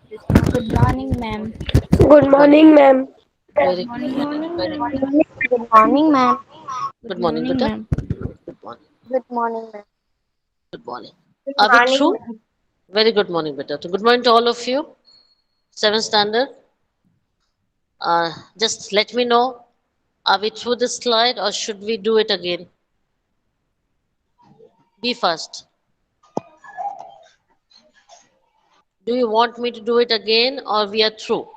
Good morning, ma'am. Good Good. morning, ma'am. Very good. Good morning, Very ma'am. good. Good morning, ma'am. Good Good morning, morning, Beta. ma'am. Good morning. Good morning, ma'am. Good morning. Good Are we morning, through? ma'am. Very good morning, Beta. So good morning to all of you. Seventh standard. Just let me know. Are we through this slide or should we do it again? Be fast. Do you want me to do it again or we are through?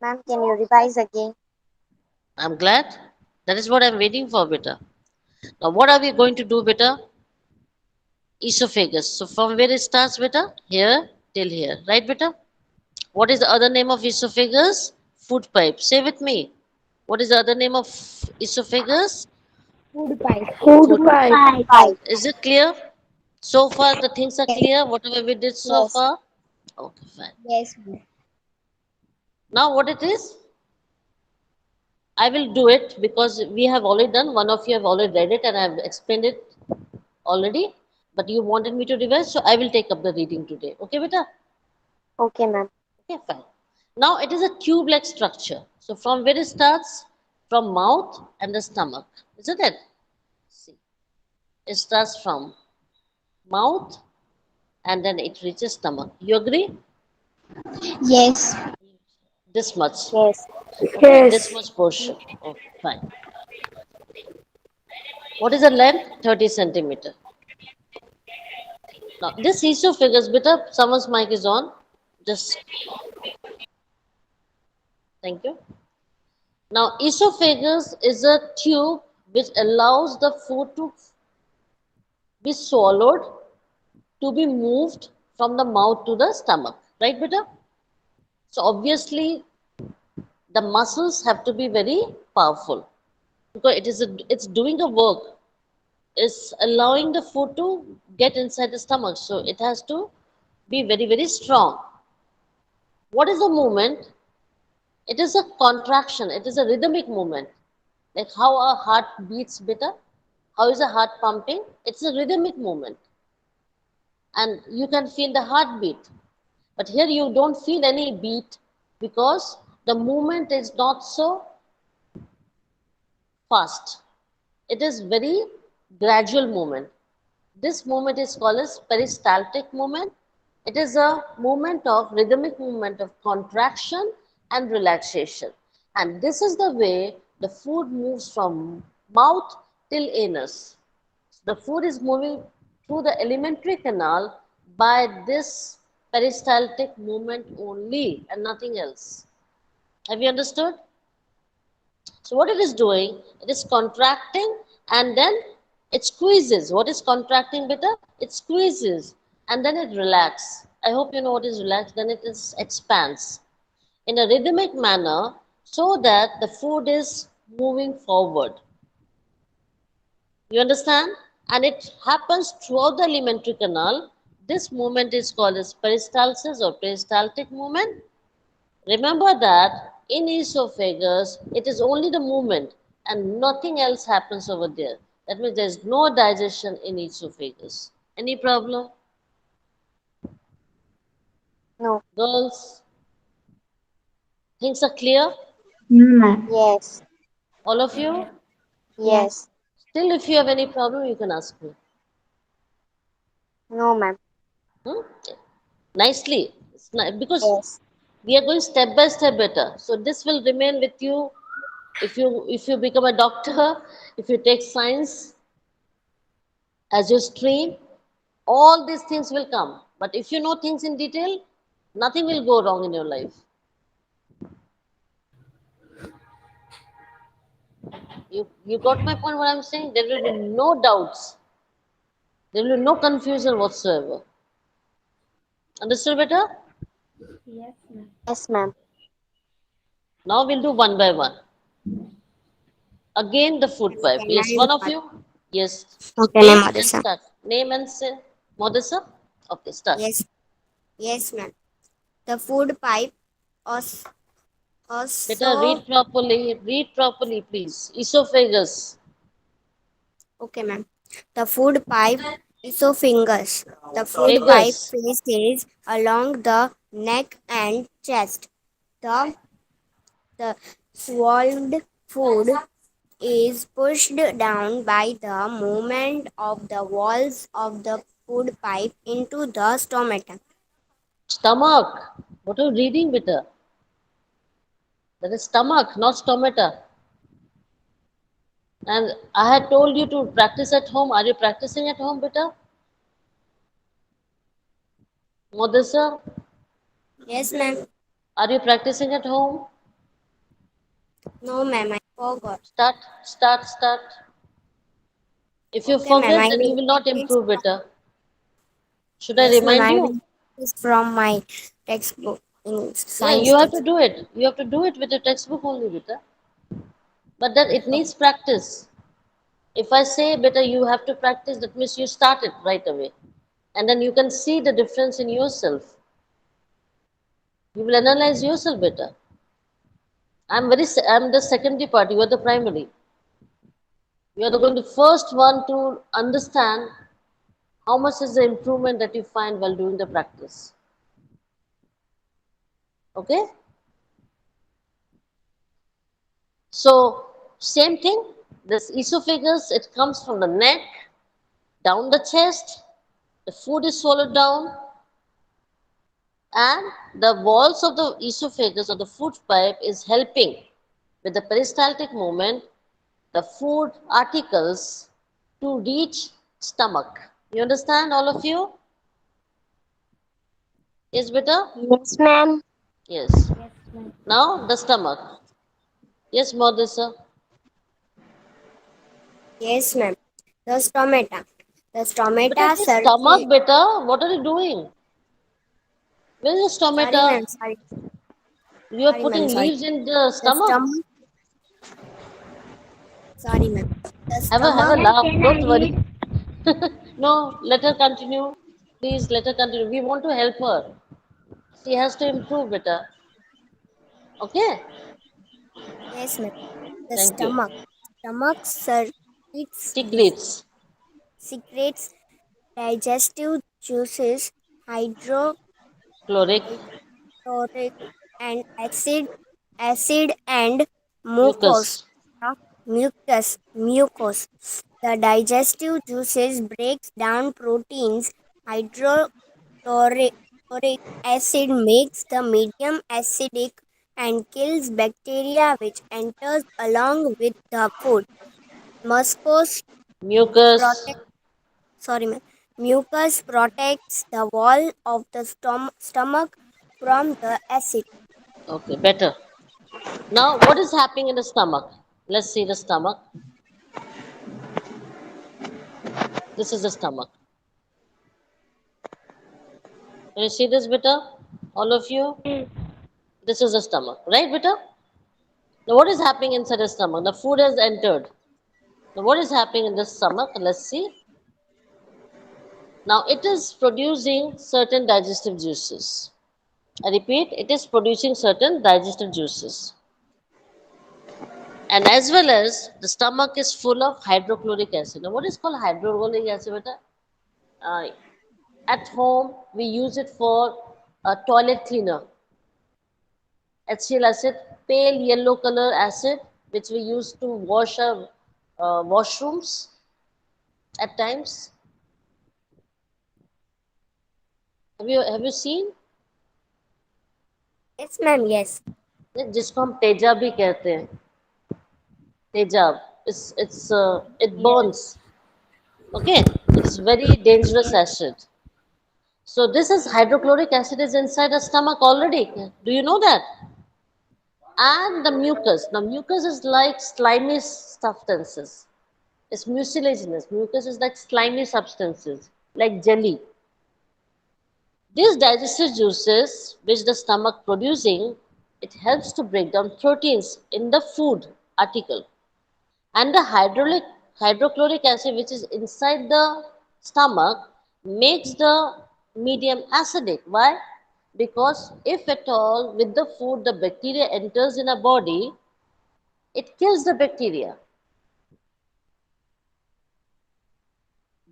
Ma'am, can you revise again? I'm glad. That is what I'm waiting for, Beta. Now, what are we going to do, Beta? Esophagus. So, from where it starts, Beta? Here till here. Right, Beta? What is the other name of esophagus? Food pipe. Say with me. What is the other name of esophagus? Food pipe. Food Food pipe. Food pipe. Is it clear? So far, the things are Yes. clear, whatever we did so Yes. far? Okay, fine. Yes, ma'am. Now, what it is? I will do it because we have already done, one of you have already read it and I have explained it already. But you wanted me to revise, so I will take up the reading today. Okay, beta? Okay, ma'am. Okay, fine. Now, it is a tube-like structure. So, from where it starts? From mouth and the stomach. Isn't it? See, it starts from mouth and then it reaches stomach. You agree? Yes. This much. Yes. Okay, this Yes. much portion. Okay, fine. What is the length? 30 centimeter. Now, this esophagus, beta, someone's mic is on. Just thank you. Now, esophagus is a tube which allows the food to be swallowed, to be moved from the mouth to the stomach. Right, beta? So, obviously, the muscles have to be very powerful because it's doing a work. Is allowing the food to get inside the stomach. So it has to be very, very strong. What is the movement? It is a contraction. It is a rhythmic movement. Like how our heart beats better. How is the heart pumping? It's a rhythmic movement. And you can feel the heartbeat. But here you don't feel any beat because the movement is not so fast. It is very gradual movement. This movement is called as peristaltic movement. It is a movement of rhythmic movement of contraction and relaxation. And this is the way the food moves from mouth till anus. The food is moving through the alimentary canal by this peristaltic movement only and nothing else. Have you understood? So what it is doing, it is contracting and then it squeezes. What is contracting better? It squeezes and then it relaxes. I hope you know what is relaxed. Then it is expands in a rhythmic manner so that the food is moving forward. You understand? And it happens throughout the alimentary canal. This movement is called as peristalsis or peristaltic movement. Remember that in esophagus, it is only the movement and nothing else happens over there. That means there is no digestion in esophagus. Any problem? No. Girls, things are clear? No, ma'am. Yes. All of you? Yes. Yes. Still, if you have any problem, you can ask me. No, ma'am. Hmm? Nicely. Because Yes. we are going step by step better. So this will remain with you if you become a doctor, if you take science as your stream, all these things will come. But if you know things in detail, nothing will go wrong in your life. You got my point what I'm saying? There will be no doubts. There will be no confusion whatsoever. Understood better? Yes, ma'am. Yes, ma'am. Now we'll do one by one. Again the food Yes, pipe. can Yes, I one of start? you? Yes. Okay, Name ma'am. and Madison. start. Name and say. Modesa? Okay, start. Yes. Yes, ma'am. The food pipe os Better also. read properly. Read properly, please. Esophagus. Okay, ma'am. The food pipe Esophagus. The food pipe Fingers. passes along the neck and chest. The, the swallowed food is pushed down by the movement of the walls of the food pipe into the stomach. Stomach. What are you reading, beta? That is stomach, not stomata. And I had told you to practice at home. Are you practicing at home, beta? Modessa, Yes, ma'am. are you practicing at home? No, ma'am. I forgot. Start, start, start. If you Okay, ma'am. forget, I then you will will not practice. improve, beta. Should I Yes, ma'am. remind I you? will practice from my textbook in Yeah, science you have to textbook. do it. You have to do it with your textbook only, beta. But then it Okay. needs practice. If I say, beta, you have to practice, that means you start it right away. And then you can see the difference in yourself. You will analyze yourself better. I'm the secondary part, you are the primary. You are going to first one to understand how much is the improvement that you find while doing the practice. Okay? So, same thing. This esophagus, it comes from the neck, down the chest, the food is swallowed down, and the walls of the esophagus or the food pipe is helping with the peristaltic movement the food articles to reach stomach. You understand, all of you? Yes, beta? Yes, ma'am. Yes. Yes, ma'am. Now the stomach. Yes, Modisa. Yes, ma'am. The stomata. The Beta, stomata it is stomach, circle. beta. What are you doing? Where is the Sorry, ma'am. stomata? Sorry. You are Sorry, ma'am. putting Sorry. leaves in the The stomach. stomach. Sorry, ma'am. The Have a stomach. Ma'am, laugh. can I Don't worry. read? No, let her continue. Please let her continue. We want to help her. She has to improve, beta. Okay? Yes, ma'am. The Thank you. stomach. Stomach secretes, Secrets. secretes digestive juices, Chloric. hydrochloric and acid and mucus. Mucus. Mucus. The digestive juices breaks down proteins. Hydrochloric acid makes the medium acidic and kills bacteria which enters along with the food. Mucus Mucus. protect, sorry, ma'am. Mucus protects the wall of the stomach from the acid. Okay, better. Now, what is happening in the stomach? Let's see the stomach. This is the stomach. Can you see this, beta? All of you? Yes. This is the stomach, right, beta? Now, what is happening inside the stomach? The food has entered. Now, what is happening in the stomach? Let's see. Now, it is producing certain digestive juices. I repeat, it is producing certain digestive juices. And as well as the stomach is full of hydrochloric acid. Now, what is called hydrochloric acid, beta? Uh, At home, we use it for a toilet cleaner. HCl acid, pale yellow color acid, which we use to wash our washrooms at times. Have you seen? Yes, ma'am. Yes. जिसको हम तेजाब भी कहते हैं. Tejab. It Yes. burns. Okay, it is very dangerous acid. So this is hydrochloric acid is inside the stomach already. Do you know that? And the mucus. Now mucus is like slimy substances. It's mucilaginous. Mucus is like slimy substances, like jelly. These digestive juices, which the stomach producing, it helps to break down proteins in the food article. And the hydrochloric acid, which is inside the stomach, makes the medium acidic. Why? Because if at all with the food the bacteria enters in a body, it kills the bacteria.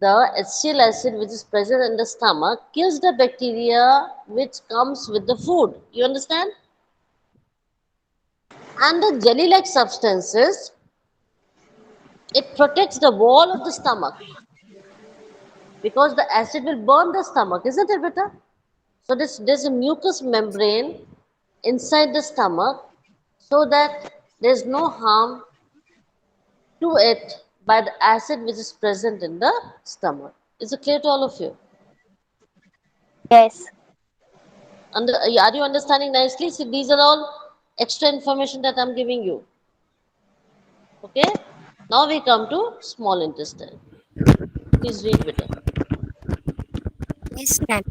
The acetyl acid which is present in the stomach kills the bacteria which comes with the food. You understand? And the jelly-like substances, it protects the wall of the stomach because the acid will burn the stomach, isn't it, beta? So there's a mucous membrane inside the stomach so that there's no harm to it by the acid which is present in the stomach. Is it clear to all of you? Yes. Are you understanding nicely? See, these are all extra information that I'm giving you. Okay? Now we come to small intestine. Please read, beta. Yes, ma'am.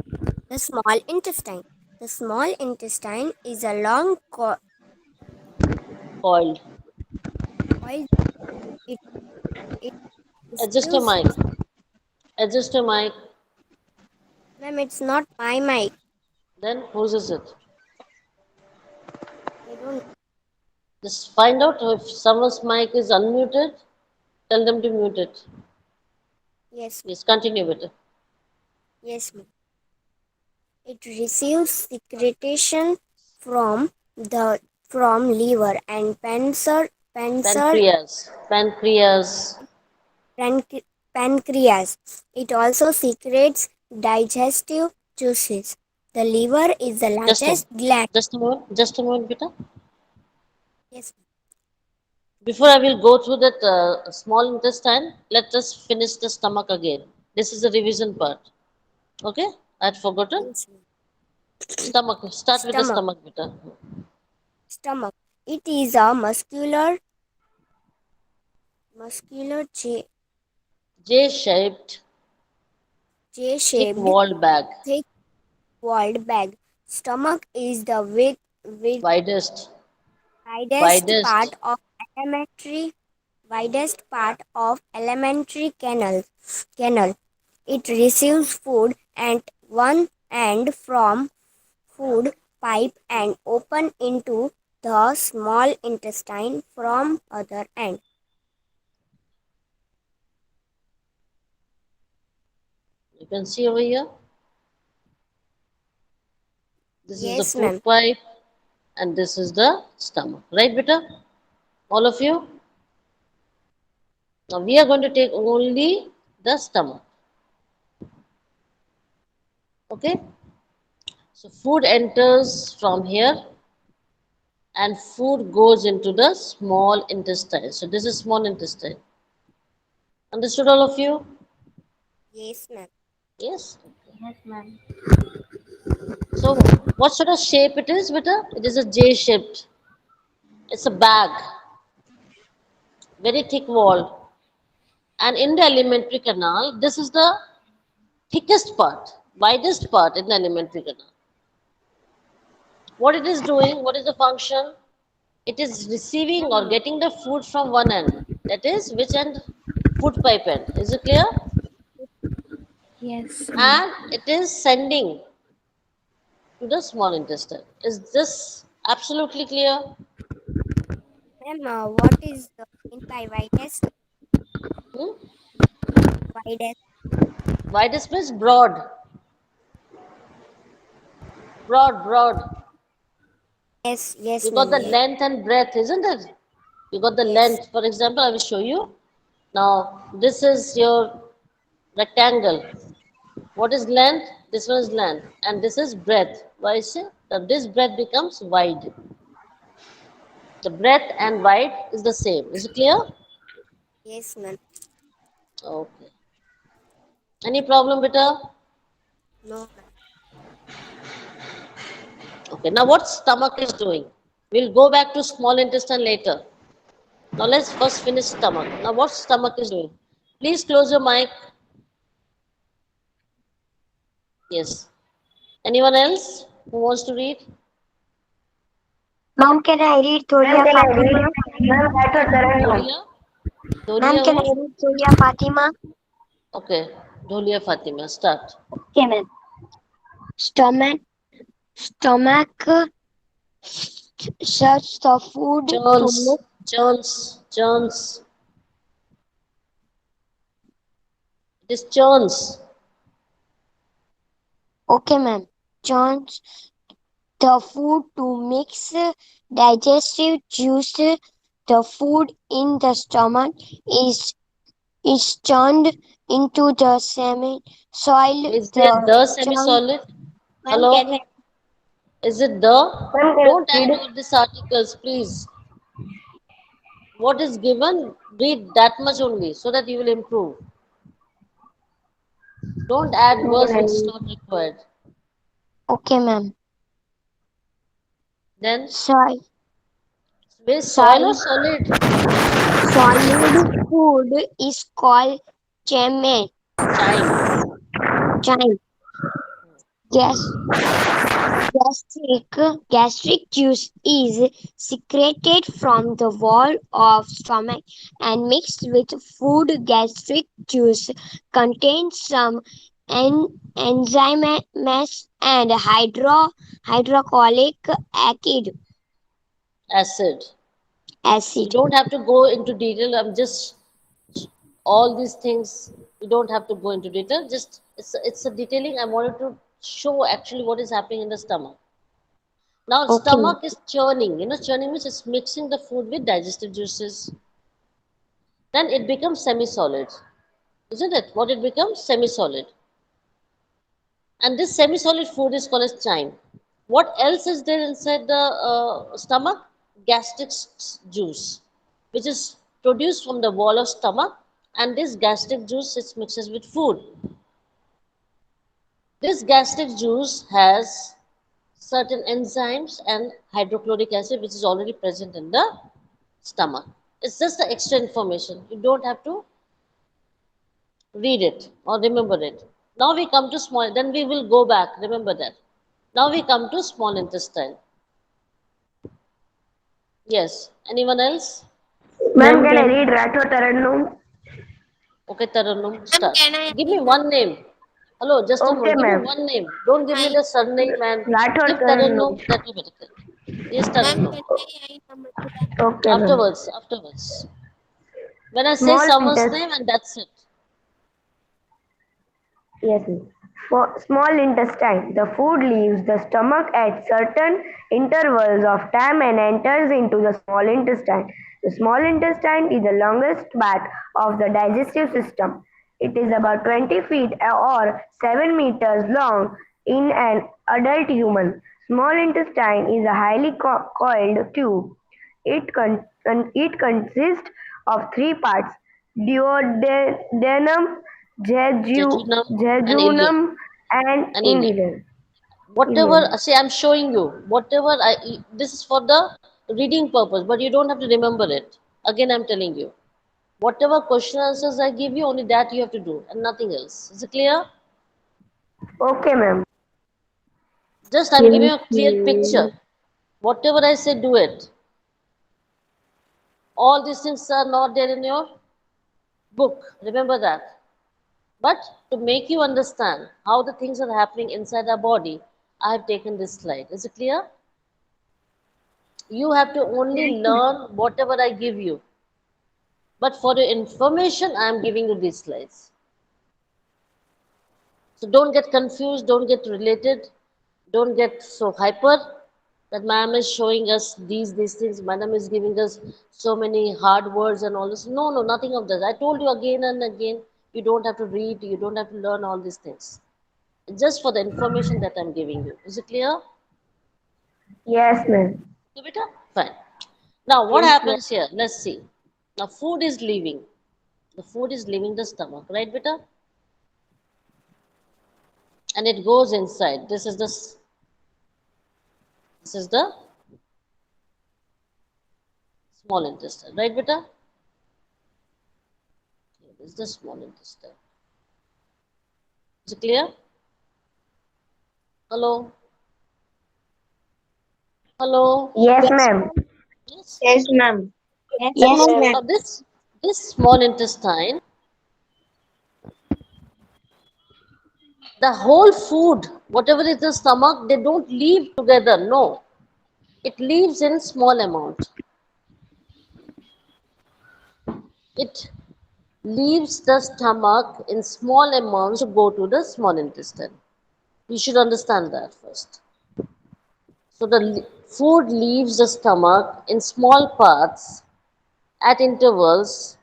The small intestine. The small intestine is a long Coiled. coil. It, it Adjust your receives. mic. Adjust your mic. Ma'am, it's not my mic. Then whose is it? I don't. Just find out if someone's mic is unmuted. Tell them to mute it. Yes, Yes, continue with it. yes, ma'am. It receives secretion from the from liver and Pancreas. Pancreas. panc- pancreas. It also secretes digestive juices. The liver is the Just a, largest gland. just a moment. Just a moment, beta. Yes, Before I will go through that small intestine, let us finish the stomach again. This is the revision part. Okay? I had forgotten. yes, ma'am. Stomach. Start with the Stomach. stomach, beta. Stomach. It is a muscular J-shaped, J-shaped, thick-walled bag. thick-walled bag. Stomach is the Widest. widest Widest. part of elementary canal. It receives food at one end from food pipe and open into the small intestine from other end. You can see over here. This is the Yes, food ma'am. pipe and this is the stomach. Right, beta? All of you? Now we are going to take only the stomach. Okay? So food enters from here and food goes into the small intestine. So this is small intestine. Understood all of you? Yes, ma'am. Yes. Yes, ma'am. So what sort of shape it is, beta? It is a J shaped. It's a bag, very thick walled. And in the alimentary canal, this is the thickest part, widest part in the alimentary canal. What it is doing, what is the function? It is receiving or getting the food from one end. That is, which end? Food pipe end. Is it clear? Yes, ma'am. And it is sending to the small intestine. Is this absolutely clear? Ma'am, what is the mean by Hmm? widest? Widest means broad. Broad, broad. Yes, yes, You got ma'am. the Yes, length and breadth, isn't it? You got the yes, length. For example, I will show you. Now, this is your rectangle. What is length? This one is length. And this is breadth. Why is it? That this breadth becomes wide. The breadth and wide is the same. Is it clear? yes, ma'am. Okay. Any problem, beta? No, ma'am. Okay. Now, what stomach is doing? We'll go back to small intestine later. Now, let's first finish stomach. Now, what stomach is doing? Please close your mic. Yes. Anyone else who wants to read? Mom, can I read Tholia Fatima? Dolia? Ma'am, Dolia can I who? read Tholia Fatima? Okay. Dolia Fatima. Start. Okay, ma'am. Stomach search the food to Jones. look. Jones. Jones. It churns. Okay, ma'am. Churns the food to mix digestive juice. The food in the stomach is is churned into the semi soil. Is there The the churn, semi-solid? Ma'am, can Hello? we? Is it the? Ma'am, can Don't we add read it? all these articles, please. What is given, read that much only so that you will improve. Don't add Okay, words which is ma'am. not required. okay, ma'am. Then, Soil, base soil or soil, solid? solid food is called chame. Chime. Chime. Gas, gastric juice is secreted from the wall of stomach and mixed with food. Gastric juice contains some enzymes and hydrochloric acid. Acid. You Acid. don't have to go into detail. I'm just all these things. You don't have to go into detail. Just it's a detailing. I wanted to show actually what is happening in the stomach. Now, Okay, ma'am. stomach is churning. You know, churning means it's mixing the food with digestive juices. Then it becomes semi-solid, isn't it? What it becomes? Semi-solid. And this semi-solid food is called as chyme. What else is there inside the stomach? Gastric juice, which is produced from the wall of stomach, and this gastric juice is mixes with food. This gastric juice has certain enzymes and hydrochloric acid, which is already present in the stomach. It's just the extra information. You don't have to read it or remember it. Now we come to small, then we will go back. Remember that. Now we come to small intestine. Yes. Anyone else? Ma'am, can I read Rato Tarannum? Okay, Tarannum, Ma'am, start. can I Give me read one name. Hello, just a Okay, moment. Give me ma'am. one name. Don't give me I? the surname and Rathod give Tarannum. Tarannum. That will be better. Yes, Ma'am, Tarannum. can I number two? Afterwards, Okay, ma'am. afterwards. When I say Small someone's intestine. name and that's it. Yes, ma'am. For small intestine, the food leaves the stomach at certain intervals of time and enters into the small intestine. The small intestine is the longest part of the digestive system. It is about 20 feet or 7 meters long in an adult human. Small intestine is a highly coiled tube. It consists of three parts: duodenum, Jejunum and ileum. jejunum, and And ileum. ileum. Whatever, Ileum. see, I'm showing you. Whatever this is for the reading purpose, but you don't have to remember it. Again, I'm telling you. Whatever question answers I give you, only that you have to do and nothing else. Is it clear? Okay, ma'am. Just I'm giving you a clear picture. Whatever I say, do it. All these things are not there in your book. Remember that. But to make you understand how the things are happening inside our body, I have taken this slide. Is it clear? You have to only learn whatever I give you. But for your information, I am giving you these slides. So don't get confused, don't get related, don't get so hyper that ma'am is showing us these things, madam is giving us so many hard words and all this. No, no, nothing of that. I told you again and again, you don't have to read, you don't have to learn all these things. It's just for the information that I'm giving you. Is it clear? Yes, ma'am. So beta? Fine. Now what Yes, ma'am. happens here? Let's see. Now food is leaving. The food is leaving the stomach, right beta? And it goes inside. This is the small intestine, right beta? Here is the small intestine. Is it clear? Hello? Hello? Yes, Yes, ma'am. ma'am. Yes. Yes, ma'am. Yes, ma'am. Now this small intestine, the whole food, whatever is the stomach, they don't leave together. No. It leaves in small amount. It leaves the stomach in small amounts to go to the small intestine. You should understand that first. So the food leaves the stomach in small parts at intervals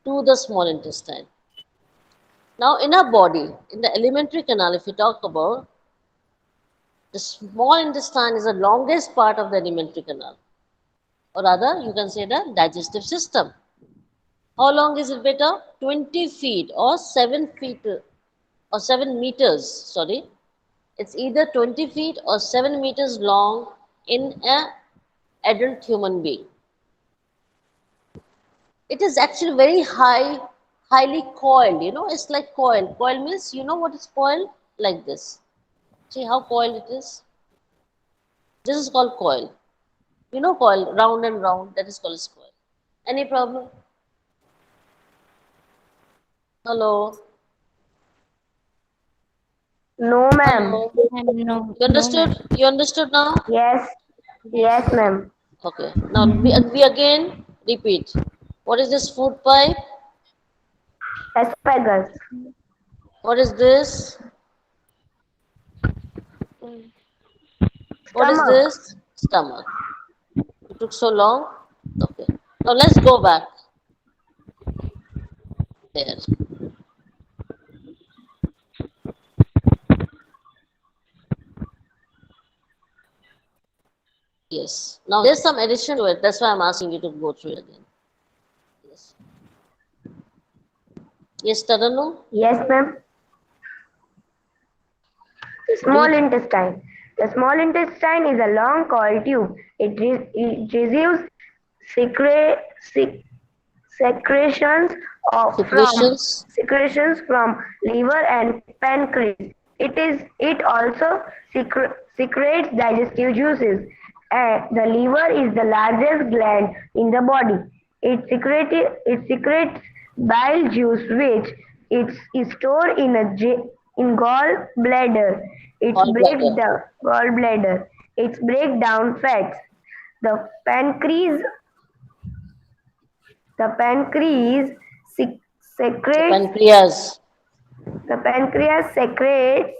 to the small intestine. Now, in our body, in the alimentary canal, if we talk about, the small intestine is the longest part of the alimentary canal, or rather, you can say the digestive system. How long is it, beta? 20 feet or 7 feet or 7 meters, sorry. It's either 20 feet or 7 meters long in an adult human being. It is actually very highly coiled. It's like coil. Coil means, you know what is coil? Like this. See how coiled it is? This is called coil. Coil, round and round, that is called as coil. Any problem? Hello? No, ma'am. Hello? No, You no, understood? ma'am. You understood now? Yes, yes, Yes. ma'am. Okay. Now we again repeat. What is this food pipe? Esophagus, What is this? What is stomach. this? Stomach. It took so long. Okay. Now let's go back there. Yes. Now there's some addition to it. That's why I'm asking you to go through it again. Yes. Yes, Taranu? Yes, ma'am. Small Read. intestine. The small intestine is a long coiled tube. It receives secre- sec- secretions Secretions. from liver and pancreas. It also secretes digestive juices. The liver is the largest gland in the body. It secretes bile juice, which is stored in gallbladder. Gallbladder. It breaks down fats. The pancreas the pancreas sec- The secretes pancreas. the pancreas secretes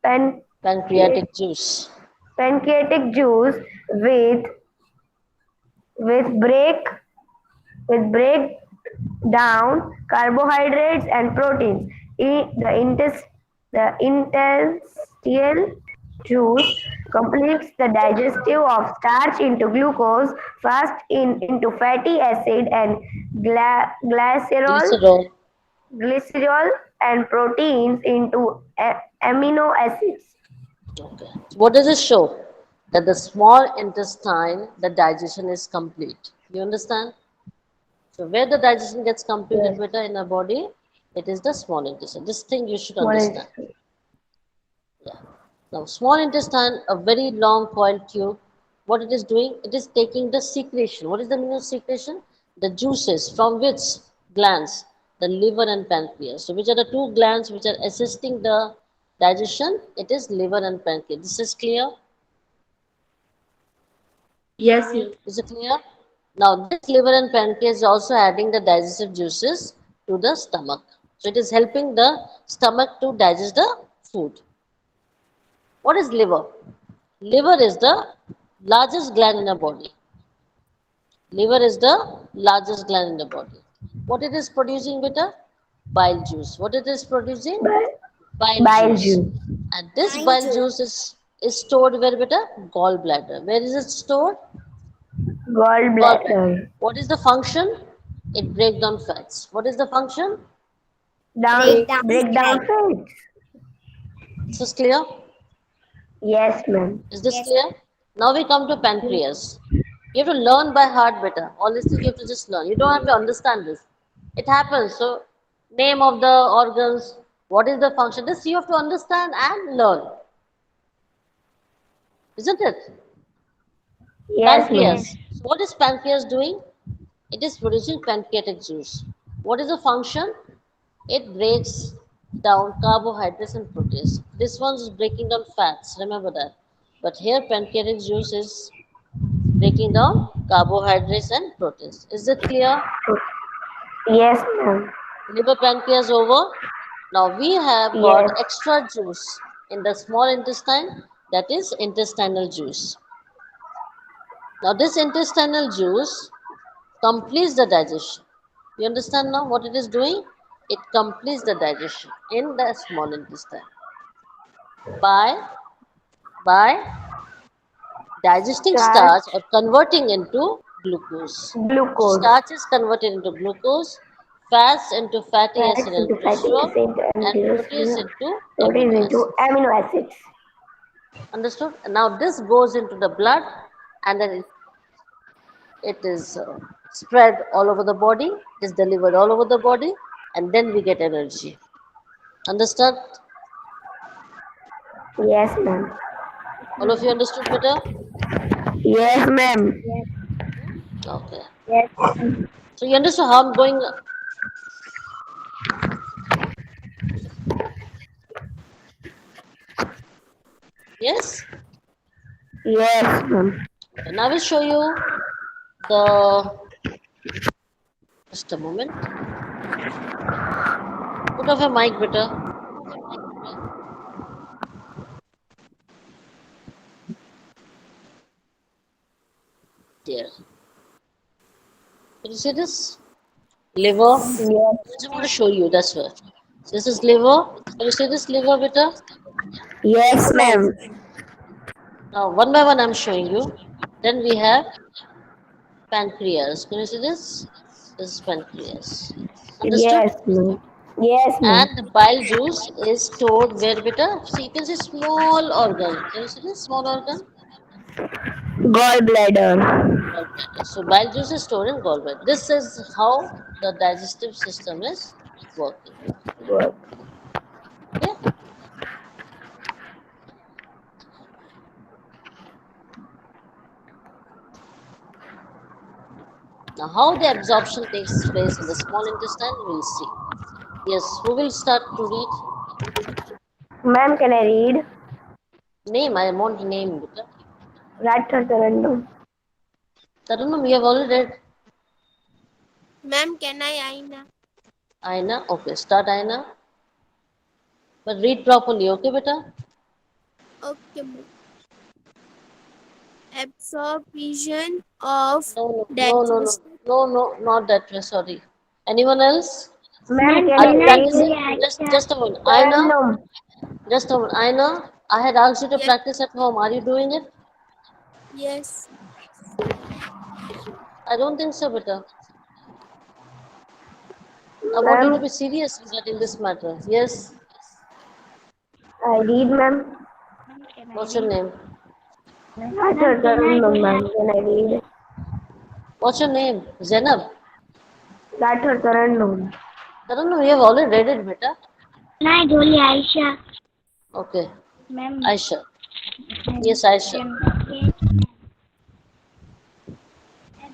pan- Pancreatic juice. pancreatic juice with with break break down carbohydrates and proteins. The intestinal juice completes the digestive of starch into glucose, into fatty acid and Glycerol. glycerol and proteins into amino acids. Okay. What does it show? That the small intestine, the digestion is complete. You understand? So where the digestion gets completed Yes, better in our body, it is the small intestine. This thing you should small understand. intestine. Yeah. Now, small intestine, a very long coiled tube. What it is doing? It is taking the secretion. What is the meaning of secretion? The juices from which glands? The liver and pancreas. So, which are the two glands which are assisting the digestion? It is liver and pancreas. This is clear? Yes, yes. Is it clear? Now, this liver and pancreas is also adding the digestive juices to the stomach. So, it is helping the stomach to digest the food. What is liver? Liver is the largest gland in the body. Liver is the largest gland in the body. What it is producing, beta? Bile juice. What it is producing? Bile, Bile bile juice. juice, And this Thank bile you. juice is stored where, beta? Gallbladder. Where is it stored? Gallbladder. gallbladder, What is the function? It breaks down fats. What is the function? down Break down break down fat. fats. This is clear? Yes, ma'am. Is this Yes. clear? Now we come to pancreas. You have to learn by heart better. All these things you have to just learn. You don't have to understand this. It happens. So, name of the organs, what is the function? This you have to understand and learn. Isn't it? Yes, ma'am. Pancreas. So what is pancreas doing? It is producing pancreatic juice. What is the function? It breaks down carbohydrates and proteins. This one is breaking down fats. Remember that. But here, pancreatic juice is breaking down carbohydrates and proteins. Is it clear? Yes, ma'am. Liver, pancreas over. Now we have got Yes. extra juice in the small intestine, that is intestinal juice. Now this intestinal juice completes the digestion. You understand now what it is doing? It completes the digestion in the small intestine by by digesting starch Starch, or converting into glucose. glucose, Starch is converted into glucose, fats into fatty acid fats and into fatty cholesterol, acid, and and proteins cholesterol, into proteins amino into acids. amino acids. Understood? Now this goes into the blood and then it is spread all over the body, it is delivered all over the body, and then we get energy. Understand? Yes, ma'am. All of you understood better? Yes, ma'am. Okay. Yes. So you understood how I'm going? Yes? Yes, ma'am. And I will show you the, just a moment. Put off your mic better. There. Can you see this? Liver. I Yes. just want to show you, that's why. This is liver. Can you see this liver better? Yes, ma'am. Now, one by one, I'm showing you. Then we have pancreas. Can you see this? This is pancreas. Understood? Yes, ma'am. Yes, ma'am. And the bile juice is stored where, beta? See, you can see small organ. Can you see this small organ? Gallbladder. Gallbladder. So bile juice is stored in gallbladder. This is how the digestive system is working. Work. Okay? Now, how the absorption takes place in the small intestine, we'll see. Yes, who will start to read? Ma'am, can I read? Name, I want name, beta. Radha. Tarunam, we have already read. Ma'am, can I Aina? Aina, okay, start Aina. But read properly, okay, beta? Okay, ma'am. Absorption of No, no, no, no, no, digested. no, no, not that way, sorry. Anyone else? Ma'am, Are can you I practicing? read? Just a moment. Aina, Tarannum. just a moment. Aina, I had asked you to Yes, practice at home. Are you doing it? yes. I don't think so, beta. I want you to Ma'am, be serious regarding this matter. Yes. I read, ma'am. What's your name? Radha Tarannum, ma'am. Can I read? What's your name? Zainab. Radha Tarannum. Tarunam, we have already read it, beta. Aisha. Okay. Aisha. Yes, Aisha.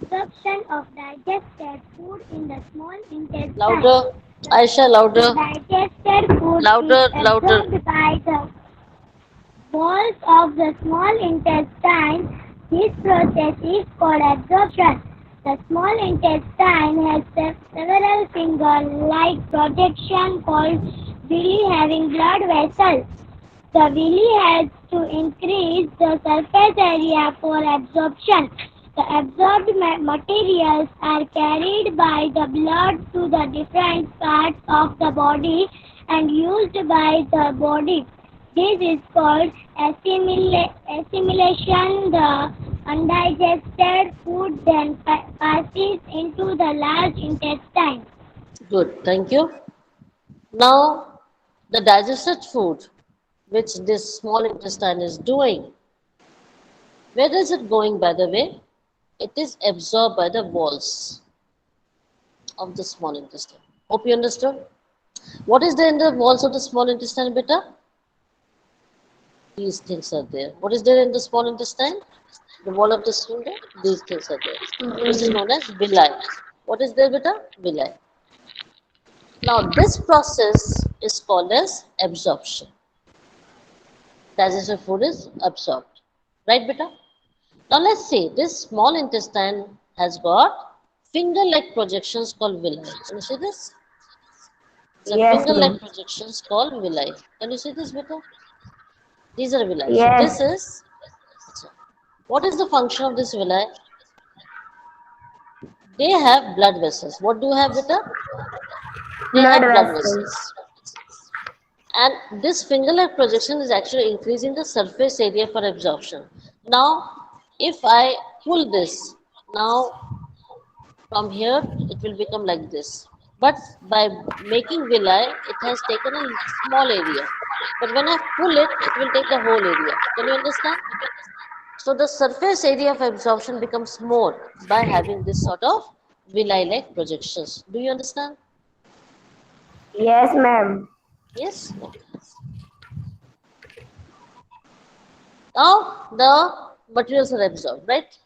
Absorption of digested food in the small intestine. Louder. Aisha, The louder. digested food is Louder, louder. absorbed by the walls of the small intestine. This process is called absorption. The small intestine has several finger-like projections called villi having blood vessels. The villi has to increase the surface area for absorption. The absorbed materials are carried by the blood to the different parts of the body and used by the body. This is called assimilation. The undigested food then passes into the large intestine. Good. Thank you. Now, the digested food, which this small intestine is doing, where is it going, by the way? It is absorbed by the walls of the small intestine. Hope you understood. What is there in the walls of the small intestine, beta? These things are there. What is there in the small intestine? The wall of the sphincter? These things are there. This is known as villi. What is there, beta? Villi. Now, this process is called as absorption. Digested food is absorbed. Right, beta? Now, let's see. This small intestine has got finger-like projections called villi. Can you see this? It's a Yes, finger-like ma'am. projections called villi. Can you see this better? These are villi. So this Yes, is, what is the function of this villi? They have blood vessels. What do you have, better? They blood have blood vessels. vessels. And this finger-like projection is actually increasing the surface area for absorption. Now, if I pull this, now from here it will become like this. But by making villi, it has taken a small area. But when I pull it, it will take the whole area. Can you understand? So the surface area of absorption becomes more by having this sort of villi-like projections. Do you understand? Yes, ma'am. Yes? Okay. Now the materials are absorbed, right?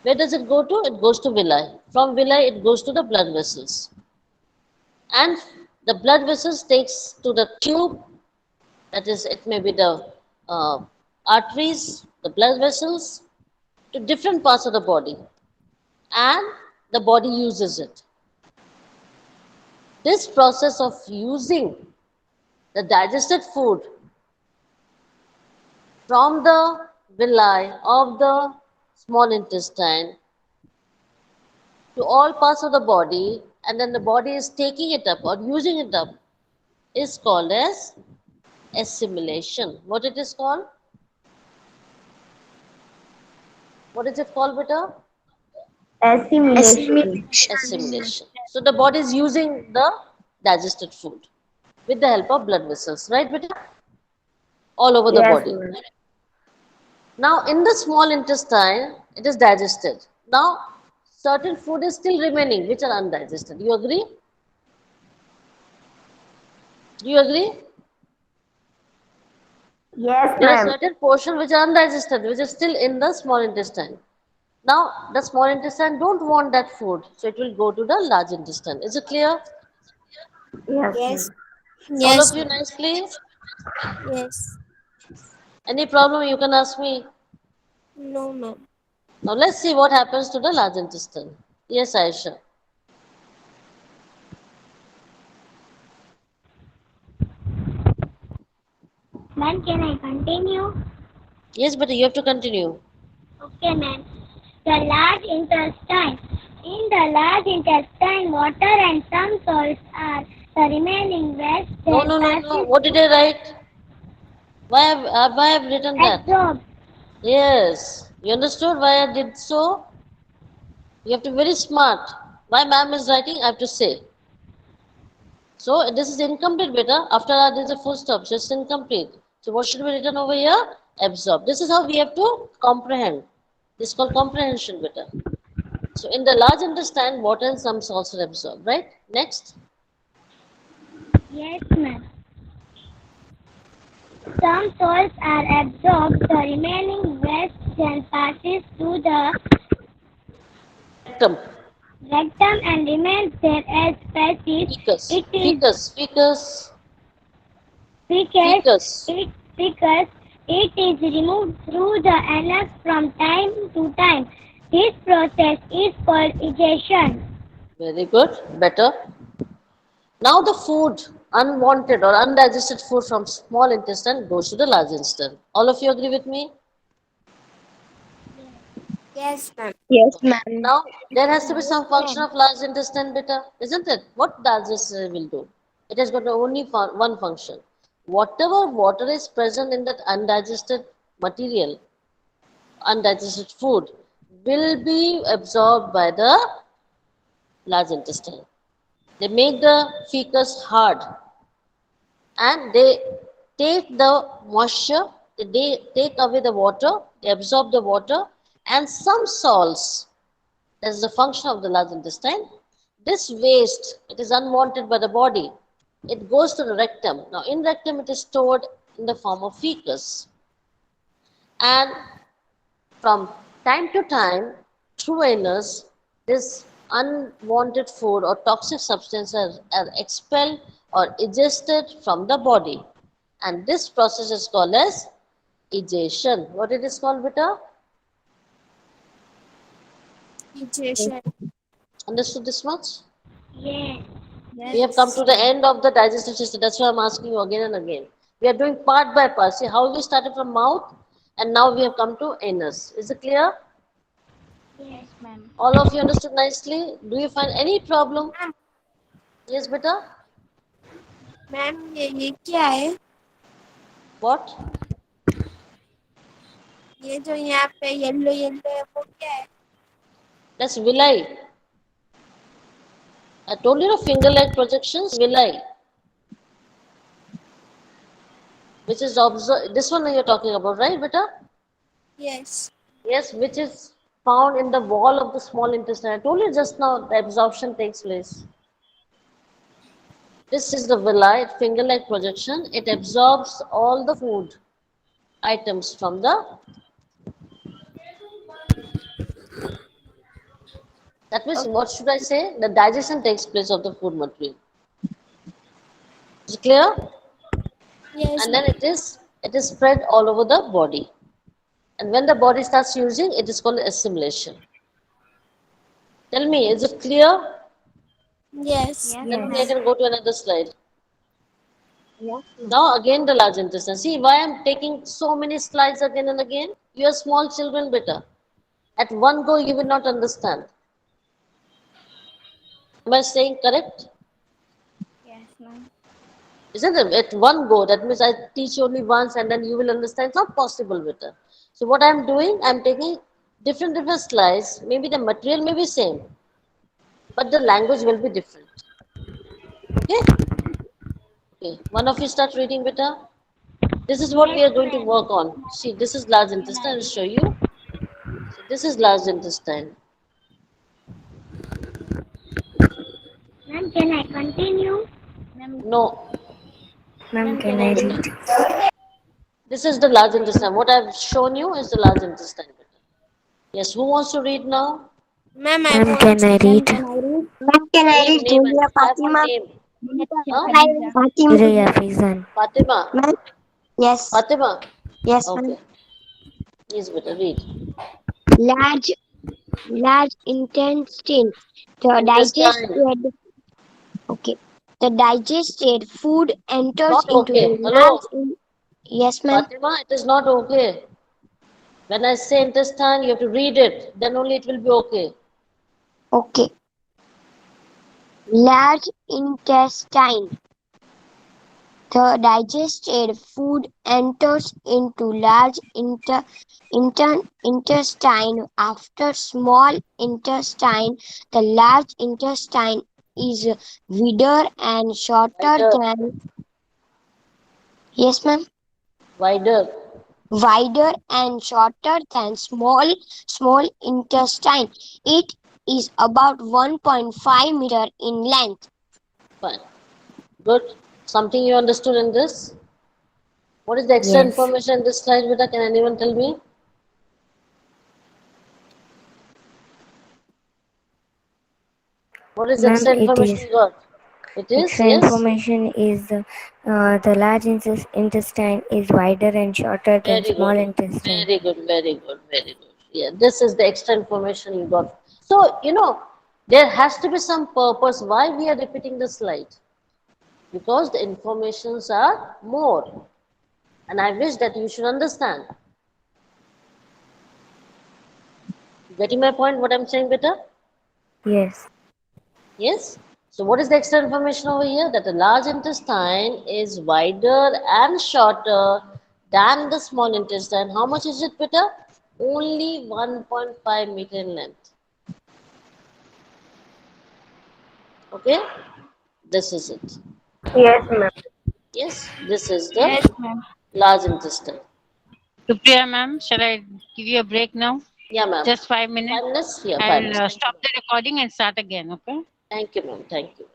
Where does it go to? It goes to villi. From villi, it goes to the blood vessels. And the blood vessels takes to the tube, that is, it may be the arteries, the blood vessels, to different parts of the body. And the body uses it. This process of using the digested food from the villi of the small intestine to all parts of the body, and then the body is taking it up or using it up, is called as assimilation. What it is called? What is it called, beta? Assimilation. Assimilation. Assimilation. So the body is using the digested food with the help of blood vessels, right, beta? All over the Yes, body. ma'am. Now, in the small intestine, it is digested. Now, certain food is still remaining, which are undigested. You agree? Do you agree? Yes, There are ma'am. certain portions which are undigested, which is still in the small intestine. Now, the small intestine don't want that food, so it will go to the large intestine. Is it clear? Yes, Yes. ma'am. All of Yes, you ma'am. nicely? Yes. Any problem you can ask me. No, ma'am. Now let's see what happens to the large intestine. Yes, Aisha. Ma'am, can I continue? Yes, but you have to continue. Okay, ma'am. The large intestine. In the large intestine, water and some salts are the remaining waste No, that no, no, no. passes What did I write? Why have written that? absorbed. Yes. You understood why I did so? You have to be very smart. Why ma'am is writing, I have to say. So this is incomplete, beta. After that, there is a full stop. So it's incomplete. So what should be written over here? Absorb. This is how we have to comprehend. This is called comprehension, beta. So in the large intestine, water and some salts are absorbed, right? Next. Yes, ma'am. Some salts are absorbed. The remaining waste then passes to the Rectum. rectum and remains there as feces. Fecus. It is Fecus. Fecus. because Fecus. because it is removed through the anus from time to time. This process is called egestion. Very good. Better. Now the food, unwanted or undigested food from small intestine goes to the large intestine. All of you agree with me? Yes, ma'am. Yes, Okay. ma'am. Now there has to be Yes, some function ma'am. of large intestine, beta, isn't it? What digestion will do? It has got only one function. Whatever water is present in that undigested material, undigested food, will be absorbed by the large intestine. They make the fecus hard and they take the moisture, they take away the water, they absorb the water and some salts. That is the function of the large intestine. This waste, it is unwanted by the body. It goes to the rectum. Now in rectum it is stored in the form of fecus. And from time to time, through anus, this unwanted food or toxic substances are expelled or egested from the body. And this process is called as egestion. What it is called, beta? Nutrition. Understood this much? Yes. We have come to the end of the digestive system. That's why I'm asking you again and again. We are doing part by part. See how we started from mouth and now we have come to anus. Is it clear? Yes, ma'am. All of you understood nicely? Do you find any problem? Yes, beta? Ma'am ये क्या है? What? ये जो यहाँ पे yellow yellow है वो क्या है? That's villi. I told you the finger-like projections, villi. Which is this one you're talking about, right, beta? Yes. Yes, which is found in the wall of the small intestine. I told you just now the absorption takes place. This is the villi, finger-like projection. It absorbs all the food items from the. That means, what should I say? The digestion takes place of the food material. Is it clear? Yes. And then it is spread all over the body. And when the body starts using, it is called assimilation. Tell me, is it clear? Yes. Tell me, I can go to another slide. Now again the large intestine. See why I'm taking so many slides again and again? You are small children, better. At one go you will not understand. Am I saying correct? Yes, ma'am. Isn't it? At one go, that means I teach only once and then you will understand. It's not possible, better. So what I'm doing, I'm taking different slides. Maybe the material may be same, but the language will be different. Okay? Okay. One of you start reading, better. This is what we are going to work on. See, this is large intestine. I'll show you. So this is large intestine. Ma'am, can I continue? No. Ma'am, can I read? This is the large intestine. What I've shown you is the large intestine. Yes, who wants to read now? Ma'am, Ma'am, can I read? Ma'am, can I Name, read name, and Julia I have one Fatima? name. Huh? Fatima. Surya Faizan. Fatima. Ma'am? Yes. Fatima. Yes, ma'am. Okay. Please, better read. Large intestine. The Intestine. digested. Okay. The digested food enters Not into okay. the Hello. Yes, ma'am. Fatima, it is not okay. When I say intestine, you have to read it. Then only it will be okay. Okay. Large intestine. The digested food enters into large intestine after small intestine. The large intestine is wider and shorter Wider. than. Yes, ma'am. Wider. Wider and shorter than small intestine. It is about 1.5 meter in length. Fine. Good. Something you understood in this? What is the extra Yes. information in this slide, Vita? Can anyone tell me? What is the Ma'am, extra it information is. you got? It is, Extra yes? information is the large intestine is wider and shorter than Very small good. intestine. Very good, very good, very good. Yeah, this is the extra information you got. So, there has to be some purpose why we are repeating the slide. Because the informations are more. And I wish that you should understand. Getting my point, what I'm saying, better? Yes. Yes? So what is the extra information over here? That the large intestine is wider and shorter than the small intestine. How much is it, Peter? Only 1.5 meter in length. Okay? This is it. Yes, ma'am. Yes, this is the large intestine. Supriya ma'am, shall I give you a break now? Yeah, ma'am. Just 5 minutes. 5 minutes? Yeah, 5 I'll minutes. stop the recording and start again, okay? Thank you, ma'am. Thank you.